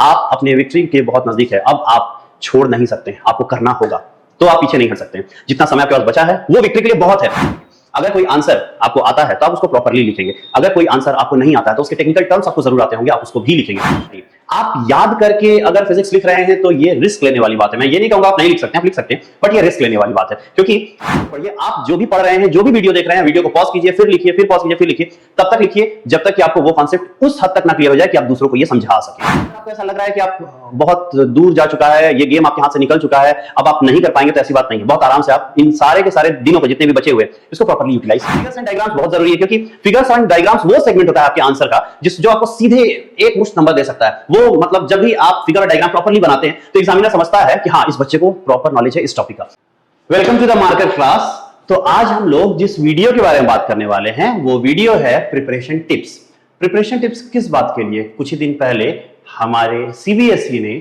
आप अपने विक्ट्री के बहुत नजदीक है, अब आप छोड़ नहीं सकते, आपको करना होगा, तो आप पीछे नहीं हट सकते। जितना समय आपके पास बचा है वो विक्ट्री के लिए बहुत है। अगर कोई आंसर आपको आता है तो आप उसको प्रॉपर्ली लिखेंगे, अगर कोई आंसर आपको नहीं आता है तो उसके टेक्निकल टर्म्स आपको जरूर आते होंगे, आप उसको भी लिखेंगे। आप याद करके अगर फिजिक्स लिख रहे हैं तो ये रिस्क लेने वाली बात है। मैं ये नहीं कहूंगा आप नहीं लिख सकते, आप लिख सकते हैं, बट ये रिस्क लेने वाली बात है, क्योंकि ये आप जो भी पढ़ रहे हैं, जो भी वीडियो देख रहे हैं, वीडियो को पॉज कीजिए, फिर लिखिए, फिर पॉज कीजिए, फिर लिखिए, तब तक लिखिए जब तक कि आपको वो कॉन्सेप्ट उस हद तक ना क्लियर हो जाए कि आप दूसरों को ये समझा सके। आपको ऐसा लग रहा है कि आप बहुत दूर जा चुका है, ये गेम आपके हाथ से निकल चुका है, अब आप नहीं कर पाएंगे, तो ऐसी बात नहीं है। बहुत आराम से आप इन सारे के सारे दिनों को जितने भी बचे हुए इसको properly utilize. Figures and diagrams बहुत जरूरी है, क्योंकि फिगर्स एंड डायग्राम्स वो सेगमेंट होता है आपके आंसर का जो आपको सीधे एक मुश्त नंबर दे सकता है। वो मतलब जब भी आप फिगर और डायग्राम प्रॉपर्ली बनाते हैं तो एग्जामिनर समझता है कि हाँ, इस बच्चे को प्रॉपर नॉलेज है इस टॉपिक का। Welcome to the market class. तो आज हम लोग जिस वीडियो के बारे में बात करने वाले हैं वो वीडियो है प्रिपरेशन टिप्स। प्रिपरेशन टिप्स किस बात के लिए? कुछ ही दिन पहले हमारे सीबीएसई ने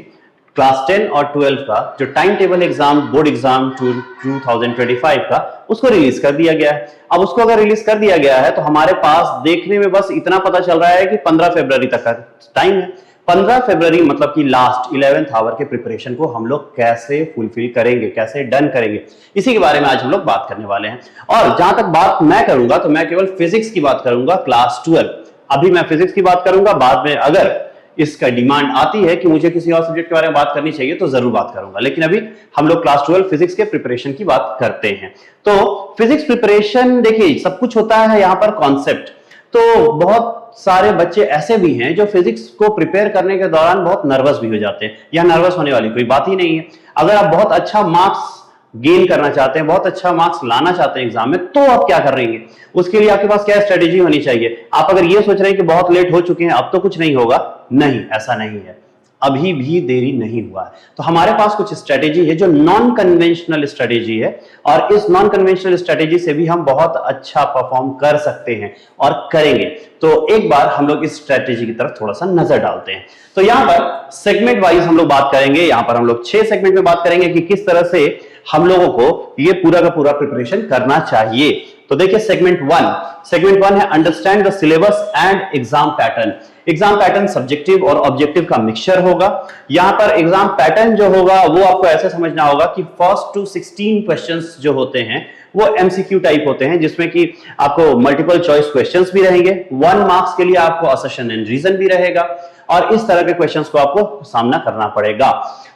क्लास 10 और 12 का जो time table exam, board exam 2025 का, उसको रिलीज कर दिया गया है। अब उसको अगर रिलीज कर दिया गया है तो हमारे पास देखने में बस इतना पता चल रहा है कि 15 फरवरी तक का टाइम है। 15 फरवरी मतलब कि लास्ट 11th आवर के प्रिपरेशन को हम लोग कैसे फुलफिल करेंगे, कैसे डन करेंगे, इसी के बारे में आज हम लोग बात करने वाले हैं। और जहां तक बात मैं करूंगा तो मैं केवल फिजिक्स की बात करूंगा, क्लास 12। अभी मैं फिजिक्स की बात करूंगा, बाद में अगर इसका डिमांड आती है कि मुझे किसी और सब्जेक्ट के बारे में बात करनी चाहिए तो जरूर बात करूंगा, लेकिन अभी हम लोग क्लास 12 फिजिक्स के प्रिपरेशन की बात करते हैं। तो फिजिक्स प्रिपरेशन देखिए, सब कुछ होता है यहाँ पर कॉन्सेप्ट। तो बहुत सारे बच्चे ऐसे भी हैं जो फिजिक्स को प्रिपेयर करने के दौरान बहुत नर्वस भी हो जाते हैं। यह नर्वस होने वाली कोई बात ही नहीं है। अगर आप बहुत अच्छा मार्क्स गेन करना चाहते हैं, बहुत अच्छा मार्क्स लाना चाहते हैं एग्जाम में, तो आप क्या करेंगे? उसके लिए आपके पास क्या स्ट्रेटेजी होनी चाहिए? आप अगर ये सोच रहे हैं कि बहुत लेट हो चुके हैं, अब तो कुछ नहीं होगा, नहीं, ऐसा नहीं है, अभी भी देरी नहीं हुआ है। तो हमारे पास कुछ स्ट्रेटेजी है जो नॉन कन्वेंशनल स्ट्रेटेजी है, और इस नॉन कन्वेंशनल स्ट्रेटेजी से भी हम बहुत अच्छा परफॉर्म कर सकते हैं और करेंगे। तो एक बार हम लोग इस स्ट्रेटेजी की तरफ थोड़ा सा नजर डालते हैं। तो यहां पर सेगमेंट वाइज हम लोग बात करेंगे। यहां पर हम लोग 6 सेगमेंट में बात करेंगे कि किस तरह से हम लोगों को ये पूरा का पूरा प्रिपरेशन करना चाहिए। तो देखिए, सेगमेंट 1 है understand the syllabus and exam pattern. Exam pattern subjective और ऑब्जेक्टिव का मिक्सचर होगा। यहां पर एग्जाम पैटर्न जो होगा वो आपको ऐसे समझना होगा कि फर्स्ट टू 16 क्वेश्चंस जो होते हैं वो एमसीक्यू टाइप होते हैं, जिसमें कि आपको मल्टीपल चॉइस क्वेश्चंस भी रहेंगे, 1 मार्क्स के लिए आपको असर्शन एंड रीजन भी रहेगा, और इस तरह के क्वेश्चंस को आपको सामना करना पड़ेगा।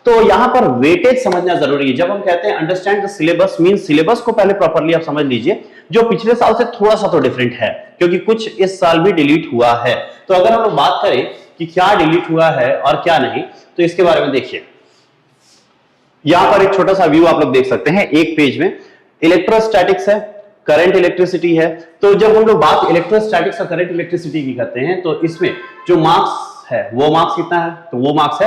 तो यहां पर वेटेज समझना जरूरी है। जब हम कहते हैं understand the syllabus, mean syllabus को पहले प्रॉपर्ली आप समझ लीजिए, जो पिछले साल से थोड़ा सा तो डिफरेंट है, क्योंकि कुछ इस साल भी डिलीट हुआ है। तो अगर हम लोग बात करें कि क्या डिलीट हुआ है और क्या नहीं, तो इसके बारे में देखिए। यहां पर एक छोटा सा व्यू आप लोग देख सकते हैं। एक पेज में इलेक्ट्रोस्टैटिक्स है, करंट इलेक्ट्रिसिटी है। तो जब हम लोग बात इलेक्ट्रोस्टैटिक्स और करंट इलेक्ट्रिसिटी की करते हैं तो इसमें जो मार्क्स है वो मार्क्स कितना है? तो वो मार्क्स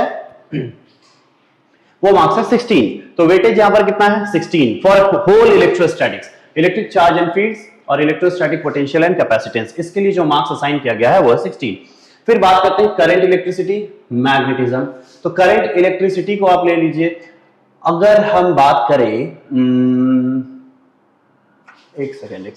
है 16। तो वेटेज यहां पर कितना है? 16 for whole electrostatics, electric charge and fields और इलेक्ट्रोस्टैटिक पोटेंशियल एंड कैपेसिटेंस। इसके लिए जो मार्क्स असाइन किया गया है वो है 16। फिर बात करते हैं करंट इलेक्ट्रिसिटी, मैग्नेटिज्म। तो करंट इलेक्ट्रिसिटी को आप ले लीजिए। अगर हम बात करें एक सेकेंड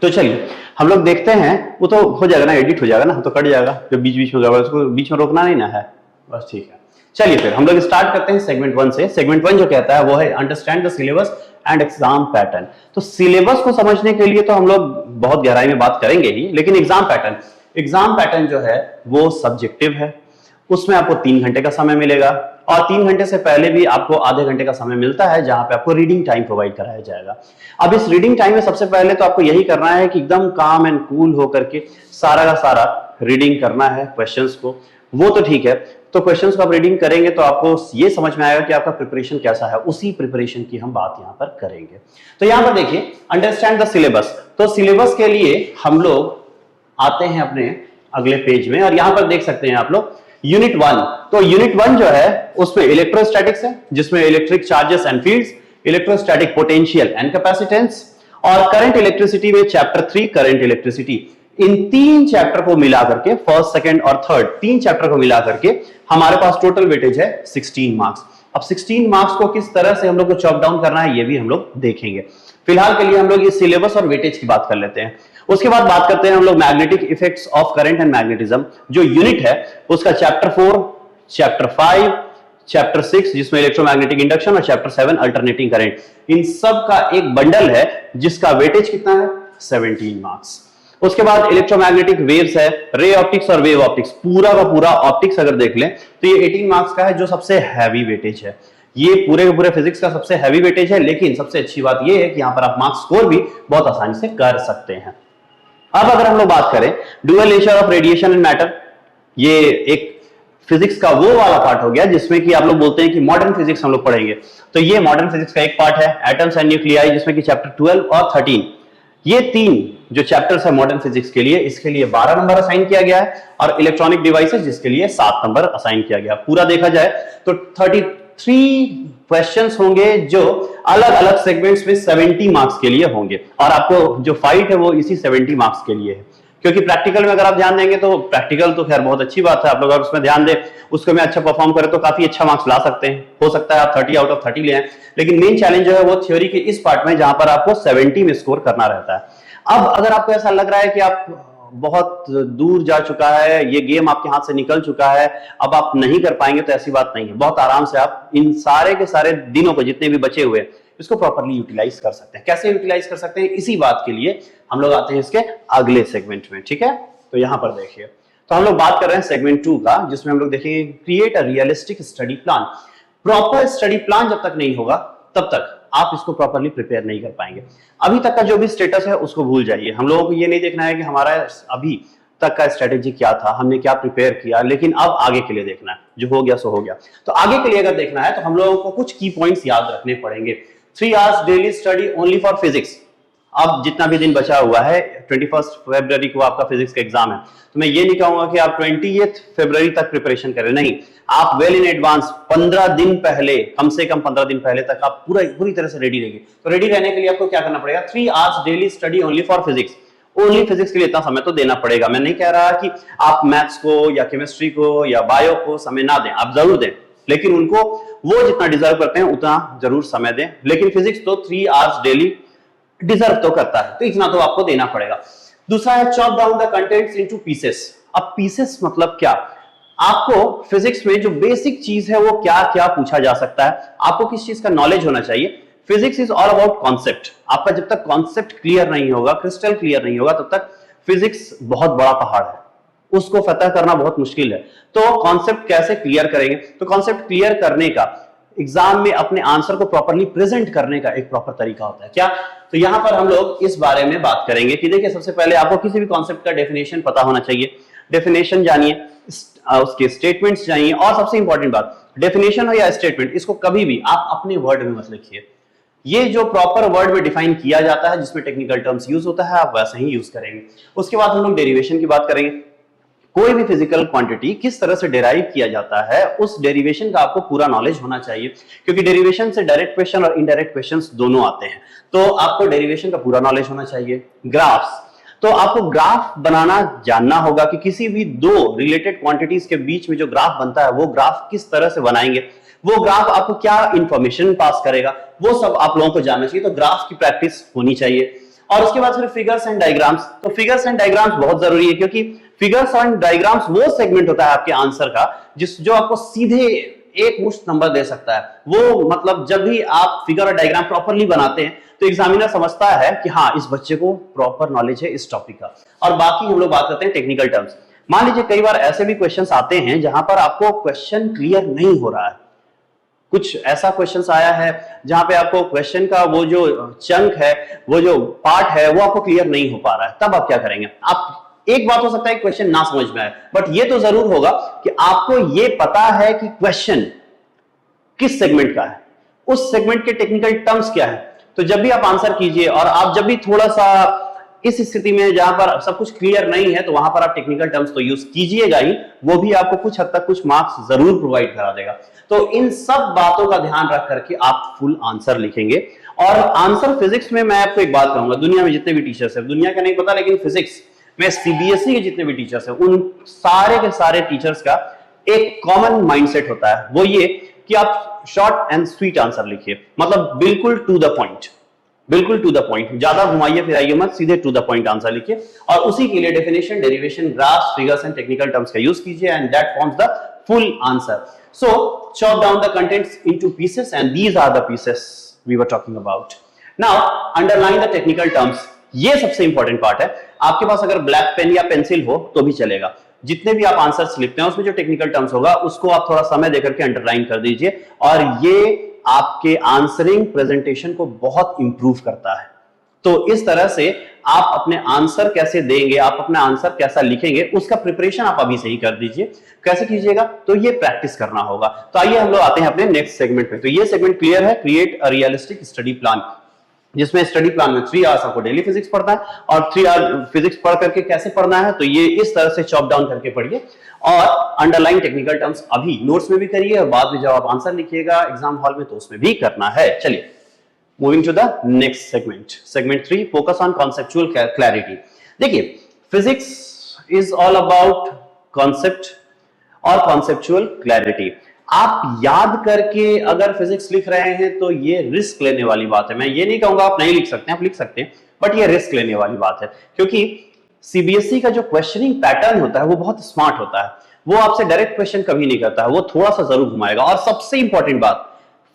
तो चलिए हम लोग देखते हैं। वो तो हो जाएगा ना, एडिट हो जाएगा ना, तो कट जाएगा जो बीच बीच में, उसको बीच में रोकना नहीं ना है, बस ठीक है। चलिए फिर हम लोग स्टार्ट करते हैं सेगमेंट 1 से। सेगमेंट 1 जो कहता है वो है understand the syllabus and exam pattern. तो सिलेबस को समझने के लिए तो हम लोग बहुत गहराई में बात करेंगे ही, लेकिन एग्जाम पैटर्न जो है वो सब्जेक्टिव है। उसमें आपको 3 घंटे का समय मिलेगा, और 3 घंटे से पहले भी आपको आधे घंटे का समय मिलता है, जहां पे आपको रीडिंग टाइम प्रोवाइड कराया जाएगा। अब इस रीडिंग टाइम में सबसे पहले तो आपको यही करना है कि एकदम काम एंड कूल होकर के सारा का सारा रीडिंग करना है क्वेश्चंस को। वो तो ठीक है, तो क्वेश्चंस को आप रीडिंग करेंगे तो आपको ये समझ में आएगा कि आपका प्रिपरेशन कैसा है। उसी प्रिपरेशन की हम बात यहाँ पर करेंगे। तो यहाँ पर देखिए अंडरस्टैंड द सिलेबस। तो सिलेबस के लिए हम लोग आते हैं अपने अगले पेज में, और यहां पर देख सकते हैं आप लोग यूनिट 1। तो यूनिट 1 जो है उसमें इलेक्ट्रोस्टैटिक्स है, जिसमें electric charges and fields, electrostatic potential and capacitance, और करंट इलेक्ट्रिसिटी में चैप्टर 3 करंट इलेक्ट्रिसिटी। इन 3 चैप्टर को मिला करके, फर्स्ट, सेकंड और थर्ड 3 चैप्टर को मिला करके हमारे पास टोटल वेटेज है 16 मार्क्स। अब 16 मार्क्स को किस तरह से हम लोग को चॉप डाउन करना है ये भी हम लोग देखेंगे। फिलहाल के लिए हम लोग ये सिलेबस और वेटेज की बात कर लेते हैं। उसके बाद बात करते हैं हम लोग magnetic effects of current and magnetism, जो यूनिट है उसका चैप्टर 4, चैप्टर 5, चैप्टर 6 जिसमें इलेक्ट्रोमैग्नेटिक इंडक्शन और चैप्टर 7 अल्टरनेटिंग करंट, इन सब का एक बंडल है जिसका वेटेज कितना है 17 मार्क्स। उसके बाद इलेक्ट्रोमैग्नेटिक वेव्स है, रे ऑप्टिक्स और वेव ऑप्टिक्स, पूरा का पूरा ऑप्टिक्स अगर देख लें तो ये 18 मार्क्स का है जो सबसे हैवी वेटेज है। ये पूरे के पूरे फिजिक्स का सबसे हैवी वेटेज है, लेकिन सबसे अच्छी बात ये है कि यहां पर आप मार्क्स स्कोर भी बहुत आसानी से कर सकते हैं। अब अगर हम लोग बात करें dual nature of radiation and matter, ये एक फिजिक्स का वो वाला पार्ट हो गया जिसमें कि आप लोग बोलते हैं कि मॉडर्न फिजिक्स हम लोग पढ़ेंगे, तो ये मॉडर्न फिजिक्स का एक पार्ट है, एटम्स एंड न्यूक्लियाई, जिसमें कि चैप्टर 12 और 13, ये 3 जो चैप्टर्स है मॉडर्न फिजिक्स के लिए, इसके लिए 12 नंबर असाइन किया गया है, और इलेक्ट्रॉनिक डिवाइसेस जिसके लिए 7 नंबर असाइन किया गया। पूरा देखा जाए तो 33 क्वेश्चंस होंगे जो अलग अलग सेगमेंट्स में 70 मार्क्स के लिए होंगे, और आपको जो फाइट है वो इसी 70 मार्क्स के लिए है। क्योंकि प्रैक्टिकल में अगर आप ध्यान देंगे तो प्रैक्टिकल तो खैर बहुत अच्छी बात है, आप लोग अगर उसमें ध्यान दें, उसको में अच्छा परफॉर्म करें तो काफी अच्छा मार्क्स ला सकते हैं, हो सकता है आप 30 आउट ऑफ 30 ले आए, लेकिन मेन चैलेंज जो है वो थ्योरी के इस पार्ट में जहां पर आपको 70 में स्कोर करना रहता है। अब अगर आपको ऐसा लग रहा है कि आप बहुत दूर जा चुका है, ये गेम आपके हाथ से निकल चुका है, अब आप नहीं कर पाएंगे, तो ऐसी बात नहीं है। बहुत आराम से आप इन सारे के सारे दिनों को जितने भी बचे हुए इसको प्रॉपर्ली यूटिलाइज कर सकते हैं। कैसे यूटिलाइज कर सकते हैं, इसी बात के लिए हम लोग आते हैं इसके अगले सेगमेंट में, ठीक है। तो यहां पर देखिए, तो हम लोग बात कर रहे हैं सेगमेंट 2 का, जिसमें हम लोग देखेंगे create a realistic study plan. Proper study plan जब तक नहीं होगा तब तक आप इसको प्रॉपर्ली प्रिपेयर नहीं कर पाएंगे। अभी तक का जो भी स्टेटस है उसको भूल जाइए। हम लोगों को ये नहीं देखना है कि हमारा अभी तक का स्ट्रेटेजी क्या था, हमने क्या प्रिपेयर किया, लेकिन अब आगे के लिए देखना है, जो हो गया सो हो गया। तो आगे के लिए अगर देखना है तो हम लोगों को कुछ की पॉइंट्स याद रखने पड़ेंगे। 3 hours daily study only for physics. अब जितना भी दिन बचा हुआ है, 21 फरवरी को आपका फिजिक्स का एग्जाम है, तो मैं ये नहीं कहूंगा कि आप 20 फरवरी तक प्रिपरेशन करें, नहीं, आप वेल इन एडवांस 15 दिन पहले, कम से कम 15 दिन पहले तक आप पूरी तरह से रेडी रहिए। तो रेडी रहने के लिए आपको क्या करना पड़ेगा, 3 hours daily study only for physics. Only physics के लिए इतना समय तो देना पड़ेगा। मैं नहीं कह रहा कि आप मैथ्स को या केमिस्ट्री को या बायो को समय ना दें, आप जरूर दें, लेकिन उनको वो जितना डिजर्व करते हैं उतना जरूर समय दें। लेकिन फिजिक्स तो 3 आवर्स डेली डिजर्व तो करता है, तो इतना तो आपको देना पड़ेगा। दूसरा है chop down the contents into pieces. अब पीसेस मतलब क्या, आपको फिजिक्स में जो बेसिक चीज है वो क्या क्या पूछा जा सकता है, आपको किस चीज का नॉलेज होना चाहिए। Physics is all about concept. आपका जब तक कॉन्सेप्ट क्लियर नहीं होगा, क्रिस्टल क्लियर नहीं होगा, तब तक फिजिक्स बहुत बड़ा पहाड़ है, उसको फतह करना बहुत मुश्किल है। तो कॉन्सेप्ट कैसे क्लियर करेंगे, तो कॉन्सेप्ट क्लियर करने का एग्जाम में अपने आंसर को प्रॉपर्ली प्रेजेंट करने का एक प्रॉपर तरीका होता है। क्या, तो यहां पर हम लोग इस बारे में बात करेंगे कि देखिए, सबसे पहले आपको किसी भी कॉन्सेप्ट का डेफिनेशन पता होना चाहिए। डेफिनेशन जानिए, उसके स्टेटमेंट्स जानिए, और सबसे इंपॉर्टेंट बात, डेफिनेशन हो या स्टेटमेंट, इसको कभी भी आप अपने वर्ड में मत लिखिए। ये जो प्रॉपर वर्ड में डिफाइन किया जाता है, जिसमें टेक्निकल टर्म्स यूज होता है, आप वैसे ही यूज करेंगे। उसके बाद हम लोग डेरिवेशन की बात करेंगे। कोई भी फिजिकल क्वांटिटी किस तरह से डेराइव किया जाता है, उस डेरिवेशन का आपको पूरा नॉलेज होना चाहिए, क्योंकि डेरिवेशन से डायरेक्ट क्वेश्चन और इनडायरेक्ट क्वेश्चंस दोनों आते हैं, तो आपको डेरिवेशन का पूरा नॉलेज होना चाहिए। ग्राफ्स, तो आपको ग्राफ बनाना जानना होगा कि किसी भी दो रिलेटेड क्वांटिटीज के बीच में जो ग्राफ बनता है वो ग्राफ किस तरह से बनाएंगे, वो ग्राफ आपको क्या इंफॉर्मेशन पास करेगा, वो सब आप लोगों को जानना चाहिए। तो ग्राफ की प्रैक्टिस होनी चाहिए। और उसके बाद फिर फिगर्स एंड डायग्राम्स। तो फिगर्स एंड डायग्राम्स बहुत जरूरी है, क्योंकि फिगर्स एंड डायग्राम्स वो सेगमेंट होता है आपके आंसर का जो आपको सीधे एक मुश्त नंबर दे सकता है। वो मतलब जब भी आप फिगर और डायग्राम प्रॉपरली बनाते हैं तो एग्जामिनर समझता है कि हाँ, इस बच्चे को प्रॉपर नॉलेज है इस टॉपिक का। और बाकी हम लोग बात करते हैं टेक्निकल टर्म्स। मान लीजिए कई बार ऐसे भी क्वेश्चंस आते हैं जहां पर आपको क्वेश्चन क्लियर नहीं हो रहा है, कुछ ऐसा क्वेश्चंस आया है जहां पे आपको क्वेश्चन का वो जो चंक है, वो जो पार्ट है, वो आपको क्लियर नहीं हो पा रहा है, तब आप क्या करेंगे। आप, एक बात हो सकता है क्वेश्चन ना समझ में आए, बट ये तो जरूर होगा कि आपको ये पता है कि क्वेश्चन किस सेगमेंट का है, उस सेगमेंट के टेक्निकल टर्म्स क्या है। तो जब भी आप आंसर कीजिए, और आप जब भी थोड़ा सा इस स्थिति में जहां पर सब कुछ क्लियर नहीं है, तो वहां पर आप टेक्निकल टर्म्स तो यूज कीजिएगा ही, वो भी आपको कुछ हद तक कुछ मार्क्स जरूर प्रोवाइड करा देगा। तो इन सब बातों का ध्यान रख करके आप फुल आंसर लिखेंगे। और आंसर फिजिक्स में मैं आपको एक बात कहूंगा, दुनिया में जितने भी टीचर्स हैं, दुनिया का नहीं पता, लेकिन फिजिक्स में सीबीएसई के जितने भी टीचर्स हैं, उन सारे के सारे टीचर्स का एक कॉमन माइंडसेट होता है, वो ये कि आप शॉर्ट एंड स्वीट आंसर लिखिए, मतलब बिल्कुल टू द पॉइंट, बिल्कुल टू द पॉइंट, ज्यादा घुमाइए फिराइए मत, सीधे टू द पॉइंट आंसर लिखिए। और उसी के लिए definition, derivation, graphs, figures and technical terms का यूज कीजिए and that forms the full answer. So chop down the contents into pieces and these are the pieces we were talking about. Now underline the technical terms. ये सबसे important part है। आपके पास अगर black pen या pencil हो तो भी चलेगा, जितने भी आप आंसर्स लिखते हैं उसमें जो टेक्निकल टर्म्स होगा उसको आप थोड़ा समय देकर के अंडरलाइन कर दीजिए, और ये आपके आंसरिंग प्रेजेंटेशन को बहुत इंप्रूव करता है। तो इस तरह से आप अपने आंसर कैसे देंगे, आप अपना आंसर कैसा लिखेंगे, उसका प्रिपरेशन आप अभी से ही कर दीजिए। कैसे कीजिएगा, तो ये प्रैक्टिस करना होगा। तो आइए हम लोग आते हैं अपने नेक्स्ट सेगमेंट पे। तो ये सेगमेंट क्लियर है, create a realistic study plan, जिसमें स्टडी प्लान में 3 आवर्स आपको डेली फिजिक्स पढ़ना है, और 3 आवर फिजिक्स पढ़ करके कैसे पढ़ना है, तो ये इस तरह से चॉप डाउन करके पढ़िए और अंडरलाइन टेक्निकल टर्म्स अभी नोट्स में भी करिए, और बाद में जब आप आंसर लिखिएगा एग्जाम हॉल में तो उसमें भी करना है। चलिए moving to the next segment, segment 3, focus on conceptual clarity. देखिए physics is all about concept और कॉन्सेप्चुअल क्लैरिटी। आप याद करके अगर फिजिक्स लिख रहे हैं तो ये रिस्क लेने वाली बात है। मैं ये नहीं कहूंगा आप नहीं लिख सकते हैं, आप लिख सकते हैं, बट ये रिस्क लेने वाली बात है, क्योंकि सीबीएसई का जो क्वेश्चनिंग पैटर्न होता है वो बहुत स्मार्ट होता है। वो आपसे डायरेक्ट क्वेश्चन कभी नहीं करता है, वो थोड़ा सा जरूर घुमाएगा। और सबसे इंपॉर्टेंट बात,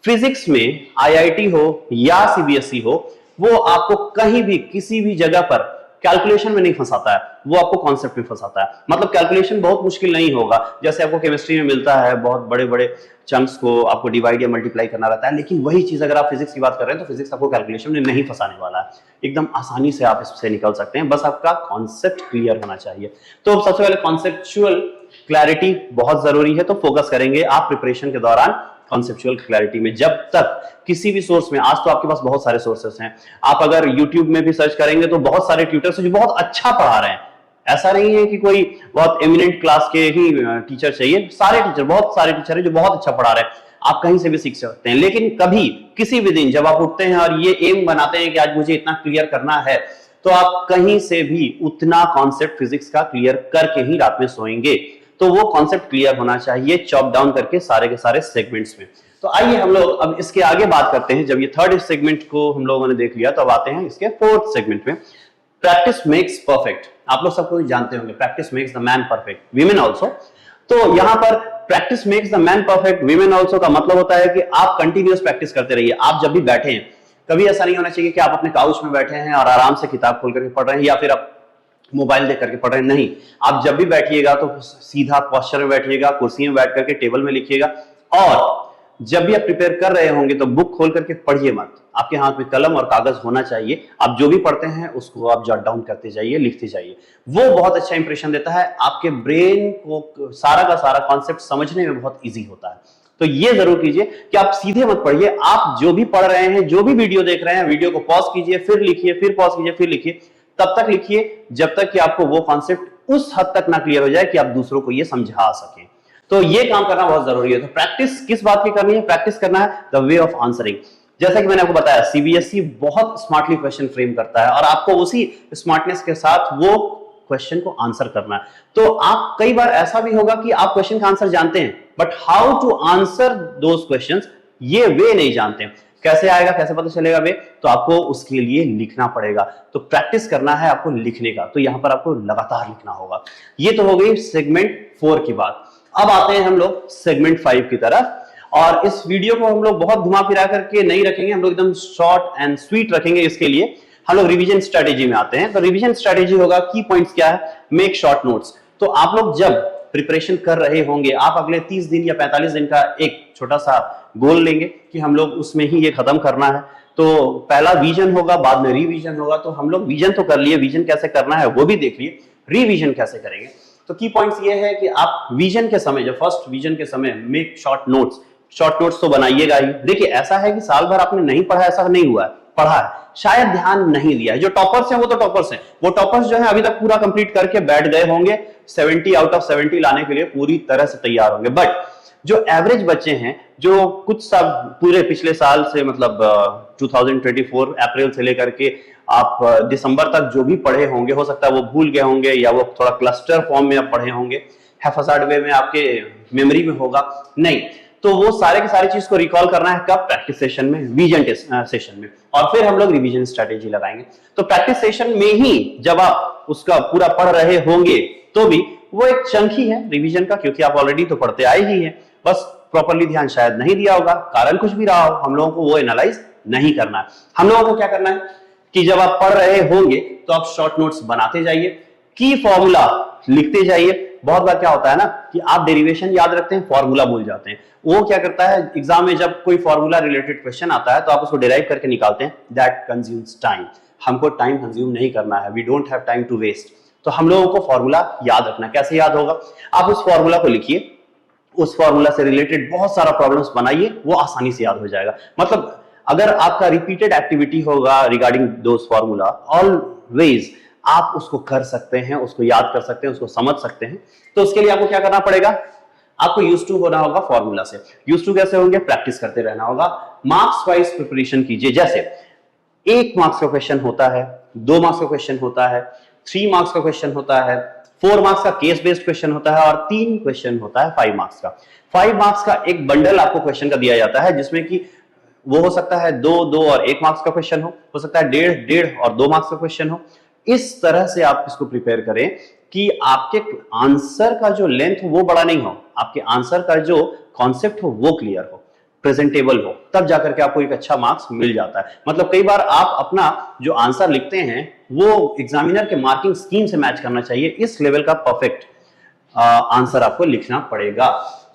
फिजिक्स में आईआईटी हो या सीबीएसई हो, वो आपको कहीं भी किसी भी जगह पर कैलकुलेशन में नहीं फंसाता है, वो आपको कॉन्सेप्ट में फंसाता है। मतलब कैलकुलेशन बहुत मुश्किल नहीं होगा, जैसे आपको केमिस्ट्री में मिलता है बहुत बड़े बड़े चंक्स को आपको डिवाइड या मल्टीप्लाई करना रहता है, लेकिन वही चीज अगर आप फिजिक्स की बात कर रहे हैं तो फिजिक्स आपको कैलकुलेशन में नहीं फंसाने वाला है, एकदम आसानी से आप इससे निकल सकते हैं, बस आपका कॉन्सेप्ट क्लियर होना चाहिए। तो सबसे पहले कॉन्सेप्चुअल क्लैरिटी बहुत जरूरी है, तो फोकस करेंगे आप प्रिपरेशन के दौरान कॉन्सेप्चुअल क्लैरिटी में। जब तक किसी भी सोर्स में, आज तो आपके पास बहुत सारे सोर्सेस हैं, आप अगर YouTube में भी सर्च करेंगे तो बहुत सारे ट्यूटर्स जो बहुत अच्छा पढ़ा रहे हैं, ऐसा नहीं है कि कोई बहुत एमिनेंट क्लास के ही टीचर चाहिए, सारे टीचर, बहुत सारे टीचर हैं जो बहुत अच्छा पढ़ा रहे हैं, आप कहीं से भी सीख सकते हैं। लेकिन कभी किसी भी दिन जब आप उठते हैं और ये एम बनाते हैं कि आज मुझे इतना क्लियर करना है, तो आप कहीं से भी उतना कॉन्सेप्ट फिजिक्स का क्लियर करके ही रात में सोएंगे। तो वो कॉन्सेप्ट क्लियर होना चाहिए चॉप डाउन करके सारे के सारे सेगमेंट्स में। तो आइए हम लोग अब इसके आगे बात करते हैं। जब ये थर्ड सेगमेंट को हम लोगों ने देख लिया तो अब आते हैं इसके फोर्थ सेगमेंट में, प्रैक्टिस मेक्स परफेक्ट। आप लोग सबको जानते होंगे, practice makes the man perfect, women also. तो यहां पर practice makes the man perfect, women also का मतलब होता है कि आप कंटिन्यूअस प्रैक्टिस करते रहिए। आप जब भी बैठे हैं, कभी ऐसा नहीं होना चाहिए कि आप अपने काउच में बैठे हैं और आराम से किताब खोल करके पढ़ रहे हैं या फिर आप मोबाइल देख करके पढ़ रहे हैं। नहीं, आप जब भी बैठिएगा तो सीधा पोस्चर में बैठिएगा, कुर्सी में बैठ करके टेबल में लिखिएगा, और जब भी आप प्रिपेयर कर रहे होंगे तो बुक खोल करके पढ़िए मत। आपके हाथ में कलम और कागज होना चाहिए, आप जो भी पढ़ते हैं उसको आप जॉट डाउन करते जाइए, लिखते जाइए। वो बहुत अच्छा इंप्रेशन देता है, आपके ब्रेन को सारा का सारा कॉन्सेप्ट समझने में बहुत ईजी होता है। तो ये जरूर कीजिए कि आप सीधे मत पढ़िए, आप जो भी पढ़ रहे हैं, जो भी वीडियो देख रहे हैं, वीडियो को पॉज कीजिए, फिर लिखिए, फिर पॉज कीजिए, फिर लिखिए। तब तक लिखिए जब तक कि आपको वो कॉन्सेप्ट उस हद तक ना क्लियर हो जाए कि आप दूसरों को ये समझा सकें। तो ये काम करना बहुत जरूरी है। तो प्रैक्टिस किस बात की करनी है? प्रैक्टिस करना है द वे ऑफ आंसरिंग। जैसा कि मैंने आपको बताया, सीबीएसई बहुत स्मार्टली क्वेश्चन फ्रेम करता है और आपको उसी स्मार्टनेस के साथ वो क्वेश्चन को आंसर करना है। तो आप कई बार ऐसा भी होगा कि आप क्वेश्चन का आंसर जानते हैं, but how to answer those questions, ये वे नहीं जानते हैं। कैसे आएगा, कैसे पता चलेगा वे? तो आपको उसके लिए लिखना पड़ेगा। तो प्रैक्टिस करना है आपको लिखने का, तो यहां पर आपको लगातार लिखना होगा। ये तो हो गई सेगमेंट 4 की बात। अब आते हैं हम लोग सेगमेंट 5 की तरफ, और इस वीडियो को हम लोग बहुत घुमा फिरा करके नहीं रखेंगे, हम लोग एकदम शॉर्ट एंड स्वीट रखेंगे। इसके लिए हम लोग रिवीजन स्ट्रेटेजी में आते हैं। तो रिवीजन स्ट्रेटेजी होगा, की पॉइंट्स क्या है? Make short notes. तो आप लोग जब प्रिपरेशन कर रहे होंगे, आप अगले 30 दिन या 45 दिन का एक छोटा सा गोल लेंगे कि हम लोग उसमें ही ये खत्म करना है। तो पहला विजन होगा, बाद में रिवीजन होगा। तो हम लोग विजन तो कर लिए, विजन कैसे करना है वो भी देख लिए, रिवीजन कैसे करेंगे। तो की पॉइंट्स ये है कि आप विजन के समय, जब फर्स्ट विजन के समय make short notes, short notes तो बनाइएगा ही। देखिए ऐसा है कि साल भर आपने नहीं पढ़ा, ऐसा नहीं हुआ है, पढ़ा है, शायद ध्यान नहीं दिया है। जो टॉपर्स हैं वो तो टॉपर्स हैं, वो टॉपर्स जो है अभी तक पूरा कंप्लीट करके बैठ गए होंगे, 70 आउट ऑफ 70 लाने के लिए पूरी तरह से तैयार होंगे। बट जो एवरेज बच्चे हैं, जो कुछ साल पूरे पिछले साल से, मतलब 2024 अप्रैल से लेकर के आप दिसंबर तक जो भी पढ़े होंगे, हो सकता है वो भूल गए होंगे या वो थोड़ा क्लस्टर फॉर्म में आप पढ़े होंगे, हैफाजार्ड वे में आपके मेमोरी में होगा नहीं। तो वो सारे के सारी चीज को रिकॉल करना है कब? प्रैक्टिस सेशन में, विजन सेशन में, और फिर हम लोग रिवीजन स्ट्रेटेजी लगाएंगे। तो प्रैक्टिस सेशन में ही जब आप उसका पूरा पढ़ रहे होंगे तो भी वो एक चंक ही है रिवीजन का, क्योंकि आप ऑलरेडी तो पढ़ते आए ही हैं, बस प्रॉपर्ली ध्यान शायद नहीं दिया होगा, कारण कुछ भी रहा हो, हम लोगों को वो एनालाइज नहीं करना है। हम लोगों को क्या करना है कि जब आप पढ़ रहे होंगे तो आप शॉर्ट नोट्स बनाते जाइए, की फॉर्मूला लिखते जाइए। बहुत बार क्या होता है ना कि आप डेरिवेशन याद रखते हैं, फॉर्मूला भूल जाते हैं। वो क्या करता है, एग्जाम में जब कोई फॉर्मूला रिलेटेड क्वेश्चन आता है तो आप उसको डिराइव करके निकालते हैं, दैट कंज्यूम्स टाइम। हमको टाइम कंज्यूम नहीं करना है, we don't have time to waste. तो हम लोगों को फॉर्मूला याद रखना है। कैसे याद होगा? आप उस फॉर्मूला को लिखिए, उस फॉर्मूला से रिलेटेड बहुत सारा प्रॉब्लम्स बनाइए, वो आसानी से याद हो जाएगा। मतलब अगर आपका रिपीटेड एक्टिविटी होगा रिगार्डिंग दोस फॉर्मूला, ऑलवेज आप उसको कर सकते हैं, उसको याद कर सकते हैं, उसको समझ सकते हैं। तो उसके लिए आपको क्या करना पड़ेगा? आपको यूज टू होना होगा फॉर्मूला से। यूज टू कैसे होंगे? प्रैक्टिस करते रहना होगा, मार्क्स वाइज प्रिपरेशन कीजिए। जैसे 1 मार्क्स का क्वेश्चन होता है, 2 मार्क्स का क्वेश्चन होता है, 3 मार्क्स का क्वेश्चन होता है, 4 मार्क्स का केस बेस्ड क्वेश्चन होता है, और 3 क्वेश्चन होता है 5 मार्क्स का। 5 मार्क्स का एक बंडल आपको क्वेश्चन का दिया जाता है, जिसमें कि वो हो सकता है 2 और 1 मार्क्स का क्वेश्चन हो सकता है 1.5 और 2 मार्क्स का क्वेश्चन हो। इस तरह से आप इसको प्रिपेयर करें कि आपके आंसर का जो लेंथ हो वो बड़ा नहीं हो, आपके आंसर का जो कॉन्सेप्ट हो वो क्लियर हो, प्रेजेंटेबल हो, तब जाकर के आपको एक अच्छा मार्क्स मिल जाता है। मतलब कई बार आप अपना जो आंसर लिखते हैं वो एग्जामिनर के मार्किंग स्कीम से मैच करना चाहिए, इस लेवल का परफेक्ट आंसर आपको लिखना पड़ेगा।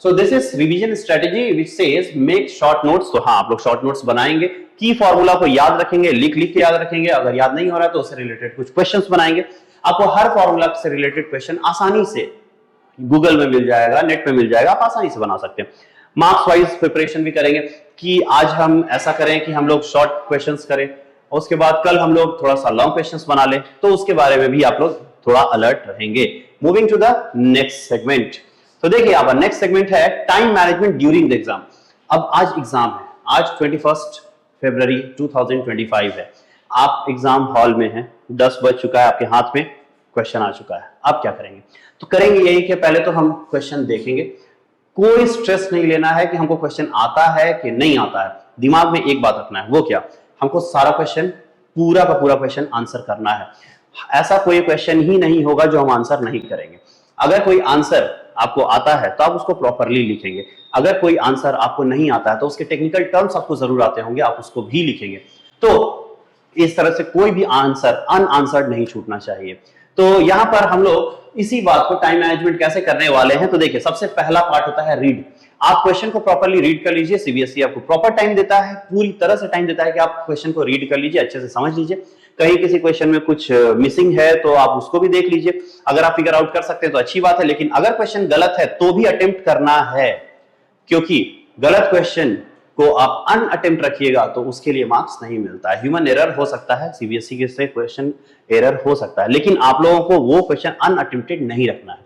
So this is revision strategy which says make short notes. तो हाँ, आप लोग शॉर्ट नोट्स बनाएंगे, की फॉर्मूला को याद रखेंगे, लिख लिख के याद रखेंगे, अगर याद नहीं हो रहा है तो उससे रिलेटेड कुछ क्वेश्चंस बनाएंगे। आपको हर फॉर्मूला से रिलेटेड क्वेश्चन आसानी से गूगल में मिल जाएगा, नेट पे मिल जाएगा, आप आसानी से बना सकते हैं। मार्क्स वाइज प्रिपरेशन भी करेंगे कि आज हम ऐसा करें कि हम लोग शॉर्ट क्वेश्चंस करें, और उसके बाद कल हम लोग थोड़ा सा लॉन्ग क्वेश्चंस बना लें, तो उसके बारे में भी आप लोग थोड़ा अलर्ट रहेंगे। Moving to the next segment. तो देखिए यहाँ पर नेक्स्ट सेगमेंट है time management during the exam. अब आज एग्जाम है, आज 21 फरवरी 2025 है, आप एग्जाम हॉल में हैं, 10 बज चुका है, आपके हाथ में क्वेश्चन आ चुका है, आप क्या करेंगे? तो करेंगे यही कि पहले तो हम क्वेश्चन देखेंगे, कोई स्ट्रेस नहीं लेना है कि हमको क्वेश्चन आता है कि नहीं आता है। दिमाग में एक बात रखना है, वो क्या? हमको सारा क्वेश्चन, पूरा का पूरा क्वेश्चन आंसर करना है। ऐसा कोई क्वेश्चन ही नहीं होगा जो हम आंसर नहीं करेंगे। अगर कोई आंसर आपको आता है तो आप उसको प्रॉपरली लिखेंगे, अगर कोई आंसर आपको नहीं आता है तो उसके टेक्निकल टर्म्स आपको जरूर आते होंगे, आप उसको भी लिखेंगे। तो इस तरह से कोई भी आंसर अनआंसर्ड नहीं छूटना चाहिए। तो यहां पर हम लोग इसी बात को टाइम मैनेजमेंट कैसे करने वाले हैं। तो देखिए, सबसे पहला पार्ट होता है रीड। आप क्वेश्चन को प्रॉपरली रीड कर लीजिए। सीबीएसई आपको प्रॉपर टाइम देता है, पूरी तरह से टाइम देता है कि आप क्वेश्चन को रीड कर लीजिए, अच्छे से समझ लीजिए। कहीं किसी क्वेश्चन में कुछ मिसिंग है तो आप उसको भी देख लीजिए। अगर आप फिगर आउट कर सकते हैं तो अच्छी बात है, लेकिन अगर क्वेश्चन गलत है तो भी अटेम्प्ट करना है, क्योंकि गलत क्वेश्चन को आप अनअटेम्प्ट रखिएगा तो उसके लिए मार्क्स नहीं मिलता है। ह्यूमन एरर हो सकता है, सीबीएसई के से क्वेश्चन एरर हो सकता है, लेकिन आप लोगों को वो क्वेश्चन अनअटेम्प्टेड नहीं रखना है।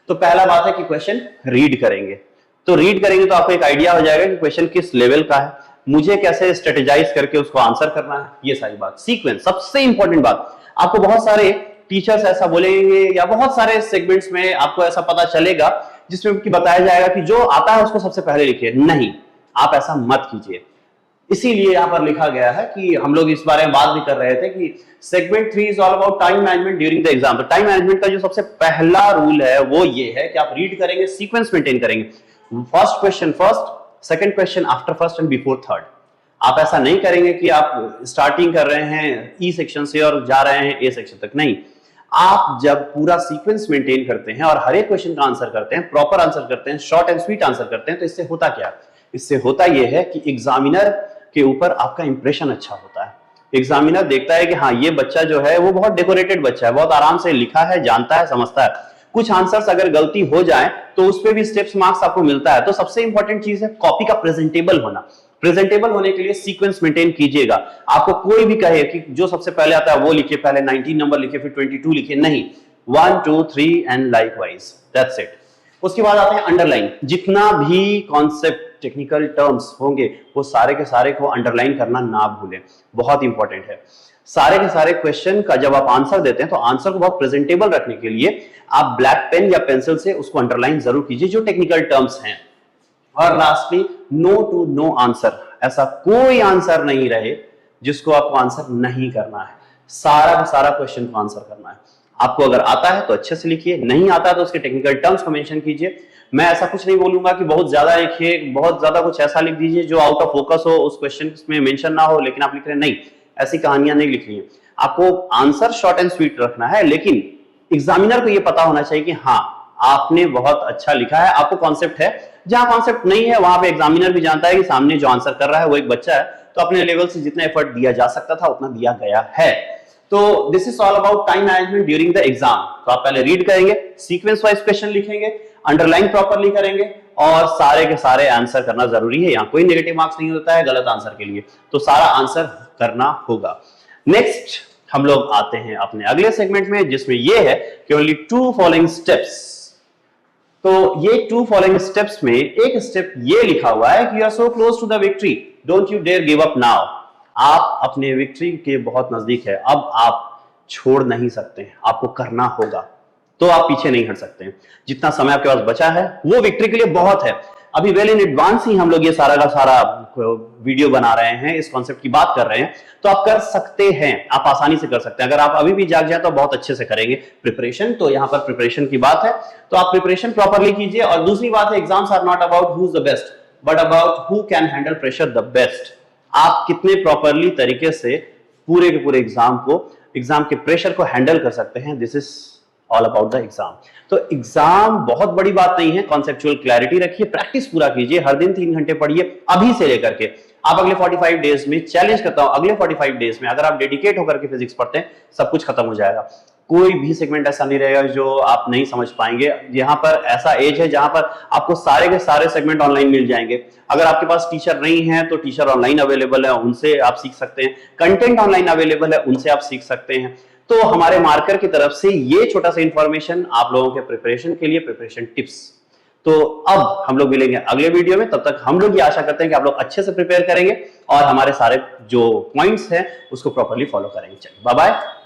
तो पहला बात है कि क्वेश्चन रीड करेंगे। तो रीड करेंगे तो आपको एक आइडिया हो जाएगा कि क्वेश्चन किस लेवल का है, मुझे कैसे स्ट्रेटेजाइज करके उसको आंसर करना है, ये सारी बात। सीक्वेंस सबसे इंपॉर्टेंट बात। आपको बहुत सारे टीचर्स ऐसा बोलेंगे या बहुत सारे सेगमेंट्स में आपको ऐसा पता चलेगा जिसमें कि बताया जाएगा कि जो आता है उसको सबसे पहले लिखिए। नहीं, आप ऐसा मत कीजिए। इसीलिए यहां पर लिखा गया है कि हम लोग इस बारे में बात भी कर रहे थे कि segment 3 is all about time management during the exam. तो टाइम मैनेजमेंट का जो सबसे पहला रूल है वो ये है कि आप रीड करेंगे, सीक्वेंस मेंटेन करेंगे। First question first, second question after first and before third. आप ऐसा नहीं करेंगे कि आप स्टार्टिंग कर रहे हैं ई सेक्शन से और जा रहे हैं ए सेक्शन तक। नहीं, आप जब पूरा सीक्वेंस मेंटेन करते हैं और हर एक क्वेश्चन का आंसर करते हैं, प्रॉपर आंसर करते हैं, शॉर्ट एंड स्वीट आंसर करते हैं, तो इससे होता क्या? इससे होता यह है कि एग्जामिनर के ऊपर आपका इंप्रेशन अच्छा होता है। एग्जामिनर देखता है कि हाँ, ये बच्चा जो है वो बहुत डेकोरेटेड बच्चा है, बहुत आराम से लिखा है, जानता है, समझता है। कुछ आंसर्स अगर गलती हो जाए तो उस पे भी स्टेप्स मार्क्स आपको मिलता है। तो सबसे इंपॉर्टेंट चीज है कॉपी का प्रेजेंटेबल होना। प्रेजेंटेबल होने के लिए सीक्वेंस मेंटेन कीजिएगा। आपको कोई भी कहे कि जो सबसे पहले आता है वो लिखिए, पहले 19 नंबर लिखिए, फिर 22 लिखिए, नहीं, 1 2 3 एंड लाइकवाइज, दैट्स इट। उसके बाद आते हैं अंडरलाइन। जितना भी कॉन्सेप्ट, टेक्निकल टर्म्स होंगे वो सारे के सारे को अंडरलाइन करना ना भूलें, बहुत इंपॉर्टेंट है। सारे के सारे क्वेश्चन का जब आप आंसर देते हैं तो आंसर को बहुत प्रेजेंटेबल रखने के लिए आप ब्लैक पेन या पेंसिल से उसको अंडरलाइन जरूर कीजिए, जो टेक्निकल टर्म्स हैं। और lastly no to no answer, ऐसा कोई आंसर नहीं रहे जिसको आपको आंसर नहीं करना है। सारा का सारा क्वेश्चन को आंसर करना है। आपको अगर आता है तो अच्छे से लिखिए, नहीं आता तो उसके टेक्निकल टर्म्स को मेंशन कीजिए। मैं ऐसा कुछ नहीं बोलूंगा कि बहुत ज्यादा लिखिए, बहुत ज्यादा कुछ ऐसा लिख दीजिए जो आउट ऑफ फोकस हो, उस क्वेश्चन में मेंशन ना हो लेकिन आप लिख रहे हैं, नहीं, ऐसी कहानियां नहीं लिखनी है। आपको आंसर शॉर्ट एंड स्वीट रखना है, लेकिन एग्जामिनर को यह पता होना चाहिए कि हाँ आपने बहुत अच्छा लिखा है, आपको कॉन्सेप्ट है। जहां कॉन्सेप्ट नहीं है वहां पे एग्जामिनर भी जानता है कि सामने जो आंसर कर रहा है वो एक बच्चा है, तो अपने लेवल से जितना एफर्ट दिया जा सकता था उतना दिया गया है। तो this is all about time management during the exam. तो आप पहले रीड करेंगे, सीक्वेंस वाइज क्वेश्चन लिखेंगे, अंडरलाइन प्रॉपर्ली करेंगे और सारे के सारे आंसर करना जरूरी है। यहाँ कोई नेगेटिव मार्क्स नहीं होता है गलत आंसर के लिए, तो सारा आंसर करना होगा। नेक्स्ट हम लोग आते हैं अपने अगले सेगमेंट में, जिसमें ये है कि ओनली 2 फॉलोइंग स्टेप्स। तो ये 2 फॉलोइंग स्टेप्स में एक स्टेप ये लिखा हुआ है कि you are so close to the victory, don't you dare give up now. आप अपने विक्ट्री के बहुत नजदीक है, अब आप छोड़ नहीं सकते हैं, आपको करना होगा, तो आप पीछे नहीं हट सकते हैं। जितना समय आपके पास बचा है वो विक्ट्री के लिए बहुत है। अभी वेल इन एडवांस ही हम लोग ये सारा का सारा वीडियो बना रहे हैं, इस कॉन्सेप्ट की बात कर रहे हैं, तो आप कर सकते हैं, आप आसानी से कर सकते हैं। अगर आप अभी भी जाग जाए तो बहुत अच्छे से करेंगे प्रिपरेशन। तो यहाँ पर प्रिपरेशन की बात है, तो आप प्रिपरेशन प्रॉपरली कीजिए। और दूसरी बात है, exams are not about who is the best but about who can handle pressure the best. आप कितने प्रॉपरली तरीके से पूरे के पूरे एग्जाम के प्रेशर को हैंडल कर सकते हैं, this is all about the exam. तो एग्जाम बहुत बड़ी बात नहीं है, कॉन्सेप्चुअल क्लैरिटी रखिए, प्रैक्टिस पूरा कीजिए, हर दिन 3 घंटे पढ़िए अभी से लेकर के। आप अगले 45 डेज में, चैलेंज करता हूं, अगले 45 डेज में अगर आप डेडिकेट होकर के फिजिक्स पढ़ते हैं, सब कुछ खत्म हो जाएगा। कोई भी सेगमेंट ऐसा नहीं रहेगा जो आप नहीं समझ पाएंगे। यहाँ पर ऐसा एज है जहां पर आपको सारे के सारे सेगमेंट ऑनलाइन मिल जाएंगे। अगर आपके पास टीचर नहीं है तो टीचर ऑनलाइन अवेलेबल है, उनसे आप सीख सकते हैं। कंटेंट ऑनलाइन अवेलेबल है, उनसे आप सीख सकते हैं। तो हमारे मार्कर की तरफ से ये छोटा सा इंफॉर्मेशन आप लोगों के प्रिपरेशन के लिए, प्रिपरेशन टिप्स। तो अब हम लोग मिलेंगे अगले वीडियो में, तब तक हम लोग ये आशा करते हैं कि आप लोग अच्छे से प्रिपेयर करेंगे और हमारे सारे जो पॉइंट्स हैं उसको प्रॉपर्ली फॉलो करेंगे। चलिए बाय बाय।